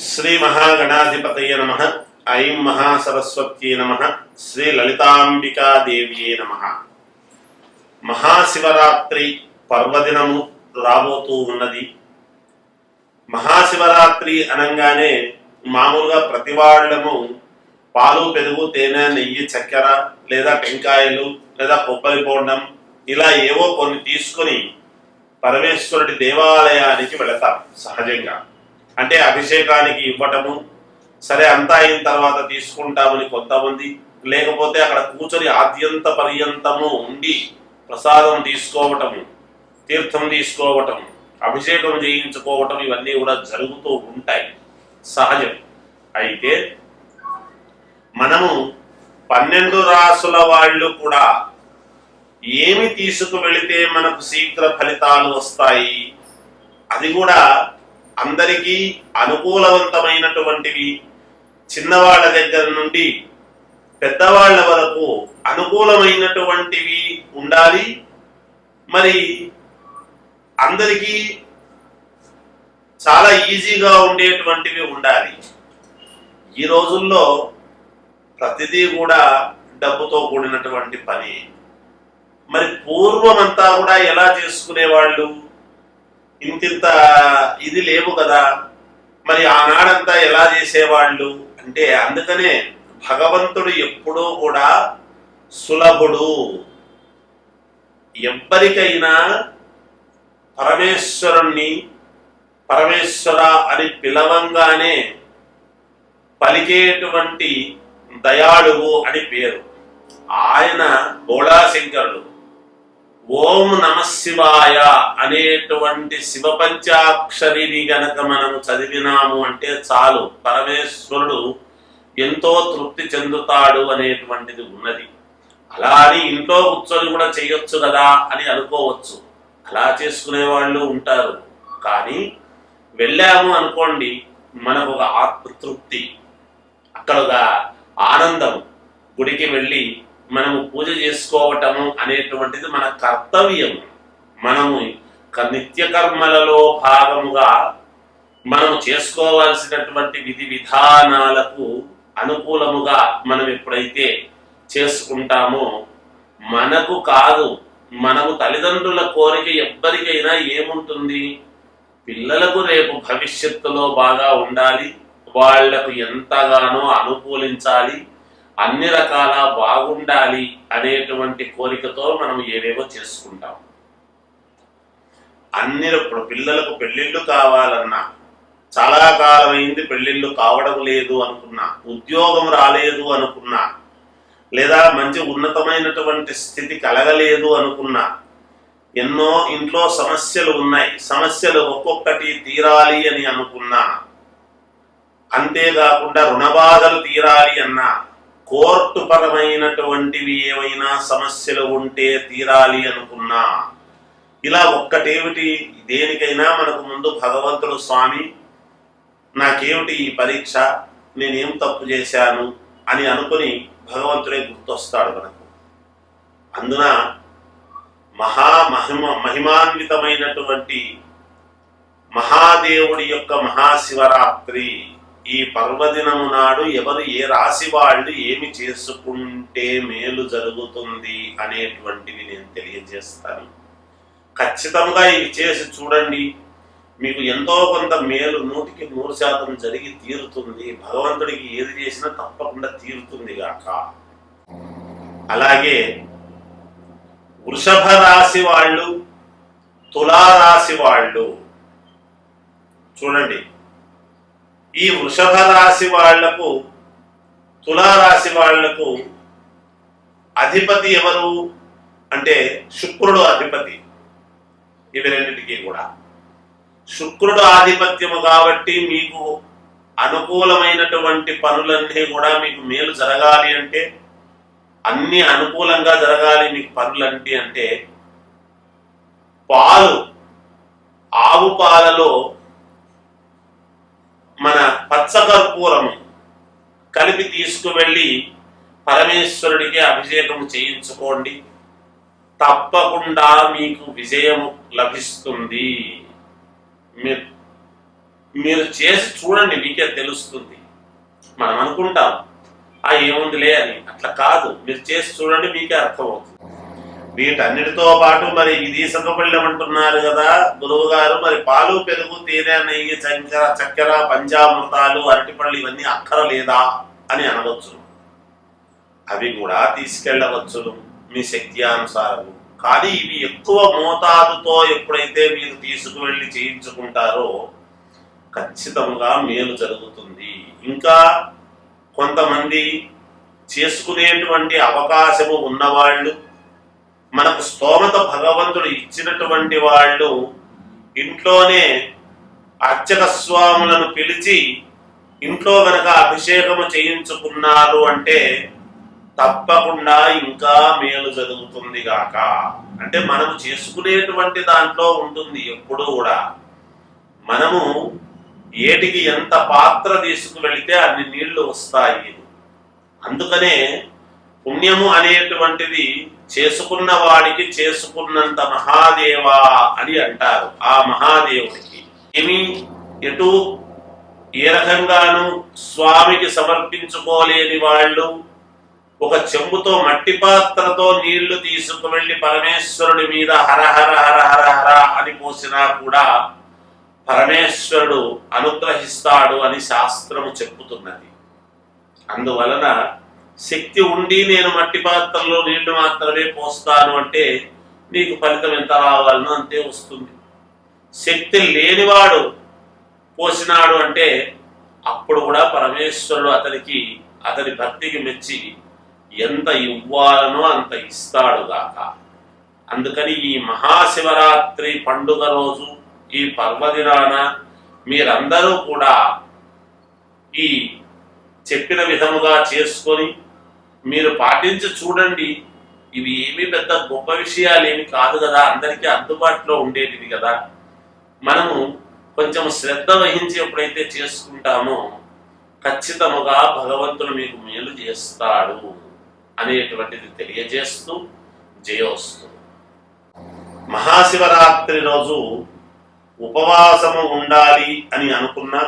శ్రీ మహాగణాధిపతయ నమః. ఐం మహాసరస్వత్యై నమః. శ్రీ లలితాంబికాదేవ్యే నమః. మహాశివరాత్రి పర్వదినము రాబోతూ ఉన్నది. మహాశివరాత్రి అనగానే మామూలుగా ప్రతి వాళ్ళము పాలు, పెరుగు, తేనె, నెయ్యి, చక్కెర లేదా టెంకాయలు లేదా కొబ్బరి బోండం ఇలా ఏవో కొన్ని తీసుకొని పరమేశ్వరుడి దేవాలయానికి వెళతాం. సహజంగా అంటే అభిషేకానికి ఇవ్వటము, సరే అంతా అయిన తర్వాత తీసుకుంటామని కొంతమంది, లేకపోతే అక్కడ కూర్చొని ఆద్యంత పర్యంతము ఉండి ప్రసాదం తీసుకోవటము, తీర్థం తీసుకోవటం, అభిషేకం చేయించుకోవటం ఇవన్నీ కూడా జరుగుతూ ఉంటాయి, సహజం. అయితే మనము 12 రాసుల వాళ్ళు కూడా ఏమి తీసుకువెళితే మనకు శీఘ్ర ఫలితాలు వస్తాయి, అది కూడా అందరికీ అనుకూలవంతమైనటువంటివి, చిన్నవాళ్ల దగ్గర నుండి పెద్దవాళ్ల వరకు అనుకూలమైనటువంటివి ఉండాలి. మరి అందరికీ చాలా ఈజీగా ఉండేటువంటివి ఉండాలి. ఈ రోజుల్లో ప్రతిదీ కూడా డబ్బుతో కూడినటువంటి పని. మరి పూర్వమంతా కూడా ఎలా చేసుకునేవాళ్ళు? ఇంతింత ఇది లేవు కదా, మరి ఆనాడంతా ఎలా చేసేవాళ్ళు అంటే, అందుకనే భగవంతుడు ఎప్పుడూ కూడా సులభుడు. ఎవ్వరికైనా పరమేశ్వరుణ్ణి పరమేశ్వర అని పిలవంగానే పలికేటువంటి దయాళువు అని పేరు. ఆయన బోళాశంకరుడు. ఓం నమశివాయ అనేటువంటి శివ పంచాక్షరిని గనక మనం చదివినాము అంటే చాలు, పరమేశ్వరుడు ఎంతో తృప్తి చెందుతాడు అనేటువంటిది ఉన్నది. అలా అని ఇంట్లో కూర్చొని కూడా చేయొచ్చు కదా అని అనుకోవచ్చు, అలా చేసుకునే వాళ్ళు ఉంటారు. కానీ వెళ్ళాము అనుకోండి, మనకు ఒక ఆత్మతృప్తి, అక్కడ ఒక ఆనందం. గుడికి వెళ్ళి మనము పూజ చేసుకోవటము అనేటువంటిది మన కర్తవ్యం. మనము నిత్య కర్మలలో భాగముగా మనము చేసుకోవాల్సినటువంటి విధి విధానాలకు అనుకూలముగా మనం ఎప్పుడైతే చేసుకుంటామో, మనకు కాదు, మనము తల్లిదండ్రుల కోరిక ఎవ్వరికైనా ఏముంటుంది? పిల్లలకు రేపు భవిష్యత్తులో బాగా ఉండాలి, వాళ్లకు ఎంతగానో అనుకూలించాలి, అన్ని రకాల బాగుండాలి అనేటువంటి కోరికతో మనం ఏవేవో చేసుకుంటాం. ఇప్పుడు పిల్లలకు పెళ్లిళ్ళు కావాలన్నా, చాలా కాలం అయింది పెళ్లిళ్ళు కావడం లేదు అనుకున్నా, ఉద్యోగం రాలేదు అనుకున్నా, లేదా మంచి ఉన్నతమైనటువంటి స్థితి కలగలేదు అనుకున్నా, ఎన్నో ఇంట్లో సమస్యలు ఉన్నాయి, సమస్యలు ఒక్కొక్కటి తీరాలి అని అనుకున్నా, అంతేకాకుండా రుణబాధలు తీరాలి అన్నా, కోర్టు పరమైనటువంటివి ఏమైనా సమస్యలు ఉంటే తీరాలి అనుకున్నా, ఇలా ఒక్కటేమిటి, దేనికైనా మనకు ముందు భగవంతుడు స్వామి నాకేమిటి ఈ పరీక్ష, నేనేం తప్పు చేశాను అని అనుకుని భగవంతుడే గుర్తొస్తాడు మనకు. అందున మహిమాన్వితమైనటువంటి మహాదేవుడి యొక్క మహాశివరాత్రి ఈ పర్వదినము నాడు ఎవరు ఏ రాశి వాళ్ళు ఏమి చేసుకుంటే మేలు జరుగుతుంది అనేటువంటివి నేను తెలియజేస్తాను. ఖచ్చితంగా ఇవి చేసి చూడండి, మీకు ఎంతో కొంత మేలు 100% జరిగి తీరుతుంది. భగవంతుడికి ఏది చేసినా తప్పకుండా తీరుతుంది గాక. అలాగే వృషభ రాశి వాళ్ళు, తులారాశి వాళ్ళు చూడండి. ఈ వృషభ రాశి వాళ్లకు, తులారాశి వాళ్లకు అధిపతి ఎవరు అంటే శుక్రుడు అధిపతి. ఇవి రెండింటికి కూడా శుక్రుడు ఆధిపత్యము కాబట్టి మీకు అనుకూలమైనటువంటి పనులన్నీ కూడా మీకు మేలు జరగాలి అంటే, అన్ని అనుకూలంగా జరగాలి మీకు పనులంటే అంటే, పాలు, ఆవు పాలలో మన పచ్చకర్పూరము కలిపి తీసుకువెళ్ళి పరమేశ్వరుడికి అభిషేకం చేయించుకోండి, తప్పకుండా మీకు విజయము లభిస్తుంది. మీరు చేసి చూడండి, మీకే తెలుస్తుంది. మనం అనుకుంటాం ఏముందిలే అని, అట్లా కాదు. మీరు చేసి చూడండి, మీకే అర్థమవుతుంది. వీటన్నిటితో పాటు మరి ఇది సగపళ్ళెం అంటున్నారు కదా గురువు గారు, మరి పాలు, పెరుగు, తేనె, నెయ్యి, చక్కెర, పంచామృతాలు, అరటిపళ్ళు ఇవన్నీ అక్కరలేదా అని అనవచ్చు. అవి కూడా తీసుకెళ్ళవచ్చును మీ శక్తి అనుసారం. కానీ ఇవి ఎక్కువ మోతాదుతో ఎప్పుడైతే మీరు తీసుకువెళ్ళి చేయించుకుంటారో ఖచ్చితంగా మేలు జరుగుతుంది. ఇంకా కొంతమంది చేసుకునేటువంటి అవకాశము ఉన్నవాళ్ళు, మనకు స్తోమత భగవంతుడు ఇచ్చినటువంటి వాళ్ళు ఇంట్లోనే అర్చక స్వాములను పిలిచి ఇంట్లో గనక అభిషేకము చేయించుకున్నారు అంటే తప్పకుండా ఇంకా మేలు జరుగుతుంది గాక. అంటే మనము చేసుకునేటువంటి దాంట్లో ఉంటుంది. ఎప్పుడూ కూడా మనము ఏటికి ఎంత పాత్ర తీసుకువెళితే అన్ని నీళ్లు వస్తాయి. అందుకనే పుణ్యము అనేటువంటిది చేసుకున్న వాడికి చేసుకున్నంత మహాదేవా అని అంటారు. ఆ మహాదేవుడికి ఏమి ఎటు ఏ రకంగాను స్వామికి సమర్పించుకోలేని వాళ్ళు ఒక చెంబుతో మట్టి పాత్రతో నీళ్లు తీసుకువెళ్ళి పరమేశ్వరుడి మీద హర హర హర హర హర అని పోసినా కూడా పరమేశ్వరుడు అనుగ్రహిస్తాడు అని శాస్త్రము చెప్పుతున్నది. అందువలన శక్తి ఉండి నేను మట్టి పాత్రలో నీళ్లు మాత్రమే పోస్తాను అంటే నీకు ఫలితం ఎంత రావాలనో అంతే వస్తుంది. శక్తి లేనివాడు పోసినాడు అంటే అప్పుడు కూడా పరమేశ్వరుడు అతని భక్తికి మెచ్చి ఎంత ఇవ్వాలనో అంత ఇస్తాడు గాక. అందుకని ఈ మహాశివరాత్రి పండుగ రోజు, ఈ పర్వదినాన మీరందరూ కూడా ఈ చెప్పిన విధముగా చేసుకొని మీరు పాటించి చూడండి. ఇవి ఏమీ పెద్ద గొప్ప విషయాలు ఏమి కాదు కదా, అందరికీ అందుబాటులో ఉండేటివి కదా. మనము కొంచెం శ్రద్ధ వహించి ఎప్పుడైతే చేసుకుంటామో ఖచ్చితముగా భగవంతుడు మీకు మేలు చేస్తాడు అనేటువంటిది తెలియజేస్తూ జయోస్తు. మహాశివరాత్రి రోజు ఉపవాసము ఉండాలి అని అనుకున్నా,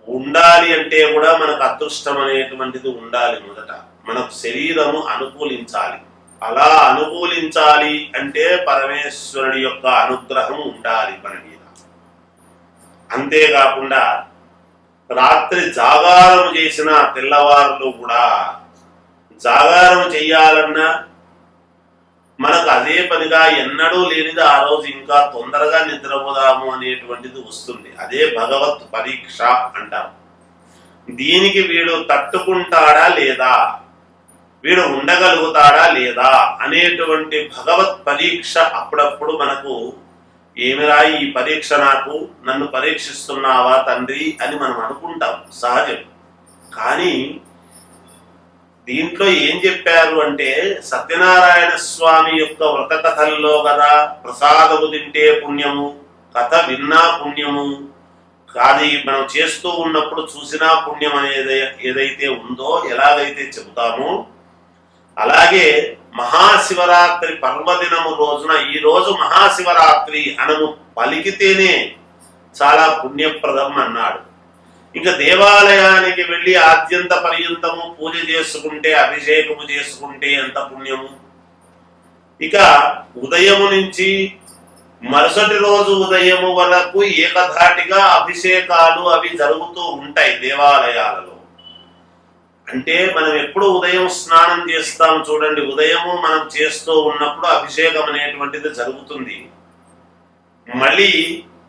ఉండాలి అంటే కూడా మనకు అదృష్టం అనేటువంటిది ఉండాలి. మొదట మనకు శరీరము అనుకూలించాలి. అలా అనుకూలించాలి అంటే పరమేశ్వరుడి యొక్క అనుగ్రహం ఉండాలి మన మీద. అంతేకాకుండా రాత్రి జాగారం చేసిన తెల్లవారులు కూడా జాగారం చెయ్యాలన్నా మనకు అదే పనిగా ఎన్నడూ లేనిది ఆ రోజు ఇంకా తొందరగా నిద్రపోదాము అనేటువంటిది వస్తుంది. అదే భగవత్ పరీక్ష అంటాం. దీనికి వీడు తట్టుకుంటాడా లేదా, వీడు ఉండగలుగుతాడా లేదా అనేటువంటి భగవత్ పరీక్ష అప్పుడప్పుడు మనకు ఏమిరా ఈ పరీక్ష, నన్ను పరీక్షిస్తున్నావా తండ్రి అని మనం అనుకుంటాం, సహజం. కానీ దీంట్లో ఏం చెప్పారు అంటే సత్యనారాయణ స్వామి యొక్క వ్రత కథల్లో కదా ప్రసాదము తింటే పుణ్యము, కథ విన్నా పుణ్యము, కాదు మనం చేస్తూ ఉన్నప్పుడు చూసినా పుణ్యం అనేది ఏదైతే ఉందో, ఎలాగైతే చెబుతామో అలాగే మహాశివరాత్రి పర్వదినము రోజున, ఈ రోజు మహాశివరాత్రి అనము పలికితేనే చాలా పుణ్యప్రదం అన్నాడు. ఇంకా దేవాలయానికి వెళ్ళి ఆద్యంత పర్యంతము పూజ చేసుకుంటే, అభిషేకము చేసుకుంటే ఎంత పుణ్యము. ఇక ఉదయము నుంచి మరుసటి రోజు ఉదయము వరకు ఏకధాటిగా అభిషేకాలు అవి జరుగుతూ ఉంటాయి దేవాలయాలలో. అంటే మనం ఎప్పుడు ఉదయం స్నానం చేస్తాం చూడండి, ఉదయము మనం చేస్తూ ఉన్నప్పుడు అభిషేకం అనేటువంటిది జరుగుతుంది. మళ్ళీ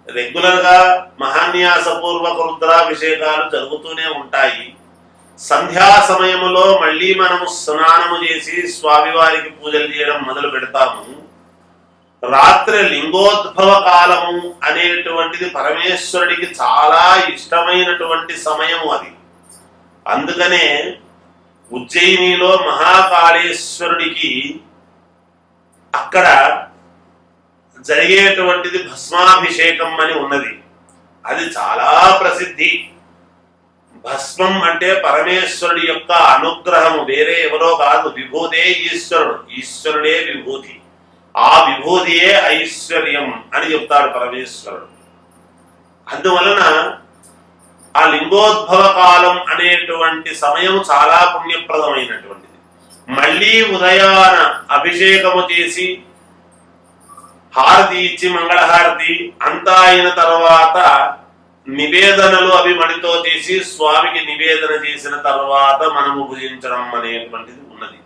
రెగ్యులర్ గా మహాన్యాసపూర్వక రుద్రాభిషేకాలు జరుగుతూనే ఉంటాయి. సంధ్యా సమయములో మళ్ళీ మనము స్నానము చేసి స్వామివారికి పూజలు చేయడం మొదలు పెడతాము. రాత్రి లింగోద్భవ కాలము అనేటువంటిది పరమేశ్వరుడికి చాలా ఇష్టమైనటువంటి సమయము అది. అందుకనే ఉజ్జయినిలో మహాకాళేశ్వరుడికి అక్కడ జరిగేటువంటిది భస్మాభిషేకం అని ఉన్నది. అది చాలా ప్రసిద్ధి. భస్మం అంటే పరమేశ్వరుడి యొక్క అనుగ్రహము, వేరే ఎవరో కాదు, విభూదే ఈశ్వరుడు, ఈశ్వరుడే విభూతి, ఆ విభూతియే ఐశ్వర్యం అని చెప్తాడు పరమేశ్వరుడు. అందువలన ఆ లింగోద్భవ కాలం అనేటువంటి సమయం చాలా పుణ్యప్రదమైనటువంటిది. మళ్ళీ ఉదయాన అభిషేకము చేసి హారతి ఇచ్చి మంగళహారతి అంతా అయిన తర్వాత నివేదనలు అవి మడితో చేసి స్వామికి నివేదన చేసిన తర్వాత మనము భుజించడం అనేటువంటిది ఉన్నది.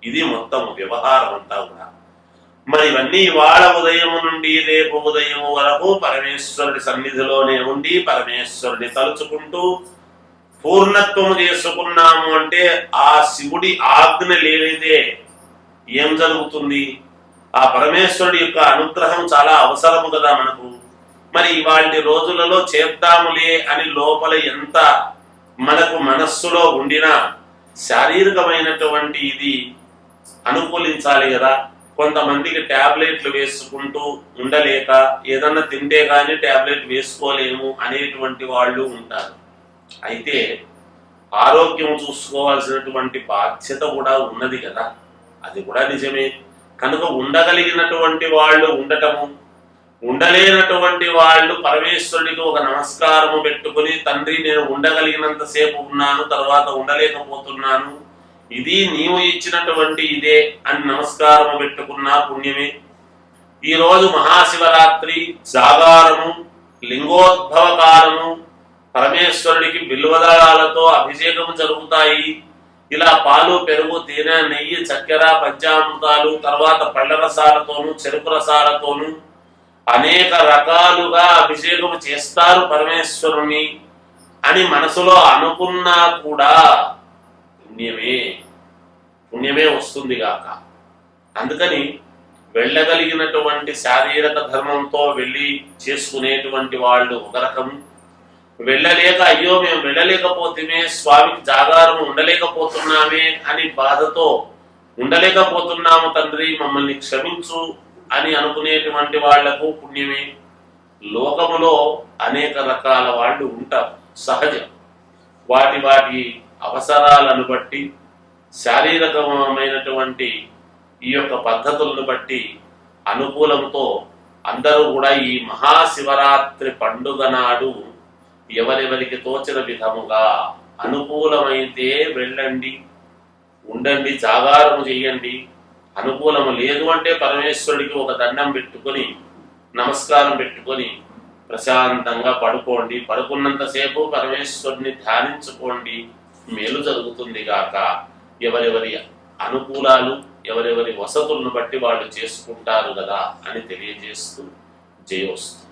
ఇది మొత్తం వ్యవహారం అంతా కూడా. మరి ఇవన్నీ ఇవాళ ఉదయం నుండి రేపు ఉదయం వరకు పరమేశ్వరుడి సన్నిధిలోనే ఉండి పరమేశ్వరుని తలుచుకుంటూ పూర్ణత్వము చేసుకున్నాము అంటే ఆ శివుడి ఆజ్ఞ లేనిదే ఏం జరుగుతుంది? ఆ పరమేశ్వరుడి యొక్క అనుగ్రహం చాలా అవసరము కదా మనకు. మరి ఇవాళ రోజులలో చేద్దాములే అని లోపల ఎంత మనకు మనస్సులో ఉండినా శారీరకమైనటువంటి ఇది అనుకూలించాలి కదా. కొంతమందికి టాబ్లెట్లు వేసుకుంటూ ఉండలేక ఏదన్నా తింటే కానీ టాబ్లెట్ వేసుకోలేము అనేటువంటి వాళ్ళు ఉంటారు. అయితే ఆరోగ్యం చూసుకోవాల్సినటువంటి బాధ్యత కూడా ఉన్నది కదా, అది కూడా నిజమే. కనుక ఉండగలిగినటువంటి వాళ్ళు ఉండటము, ఉండలేనటువంటి వాళ్ళు పరమేశ్వరుడికి ఒక నమస్కారము పెట్టుకుని, తండ్రి నేను ఉండగలిగినంత సేపు ఉన్నాను, తర్వాత ఉండలేకపోతున్నాను, ఇది నీవు ఇచ్చినటువంటి ఇదే అని నమస్కారము పెట్టుకున్నా పుణ్యమే. ఈరోజు మహాశివరాత్రి జాగారము, లింగోద్భవ కాలము, పరమేశ్వరుడికి బిల్వదళాలతో అభిషేకము జరుగుతాయి. ఇలా పాలు, పెరుగు, తేనె, నెయ్యి, చక్కెర, పంచామృతాలు, తర్వాత పళ్ళ రసాలతోనూ చెరుకు రసాలతోనూ అనేక రకాలుగా అభిషేకం చేస్తారు పరమేశ్వరుని అని మనసులో అనుకున్నా కూడా పుణ్యమే వస్తుంది గాక. అందుకని వెళ్ళగలిగినటువంటి శారీరక ధర్మంతో వెళ్ళి చేసుకునేటువంటి వాళ్ళు ఒక రకం, వెళ్ళలేక అయ్యో మేము వెళ్ళలేకపోతేమే, స్వామికి జాగారం ఉండలేకపోతున్నామే అని బాధతో ఉండలేకపోతున్నాము తండ్రి మమ్మల్ని క్షమించు అని అనుకునేటువంటి వాళ్లకు పుణ్యమే. లోకములో అనేక రకాల వాళ్ళు ఉంటారు, సహజం. వాటి వాటి అవసరాలను బట్టి, శారీరకమైనటువంటి ఈ యొక్క పద్ధతులను బట్టి అనుకూలంతో అందరూ కూడా ఈ మహాశివరాత్రి పండుగ నాడు ఎవరెవరికి తోచిన విధముగా అనుకూలమైతే వెళ్ళండి, ఉండండి, జాగారము చెయ్యండి. అనుకూలము లేదు అంటే పరమేశ్వరుడికి ఒక దండం పెట్టుకొని నమస్కారం పెట్టుకొని ప్రశాంతంగా పడుకోండి. పడుకున్నంతసేపు పరమేశ్వరుని ధ్యానించుకోండి, మేలు జరుగుతుంది గాక. ఎవరెవరి అనుకూలాలు, ఎవరెవరి వసతులను బట్టి వాళ్ళు చేసుకుంటారు కదా అని తెలియజేస్తూ జయోస్తు.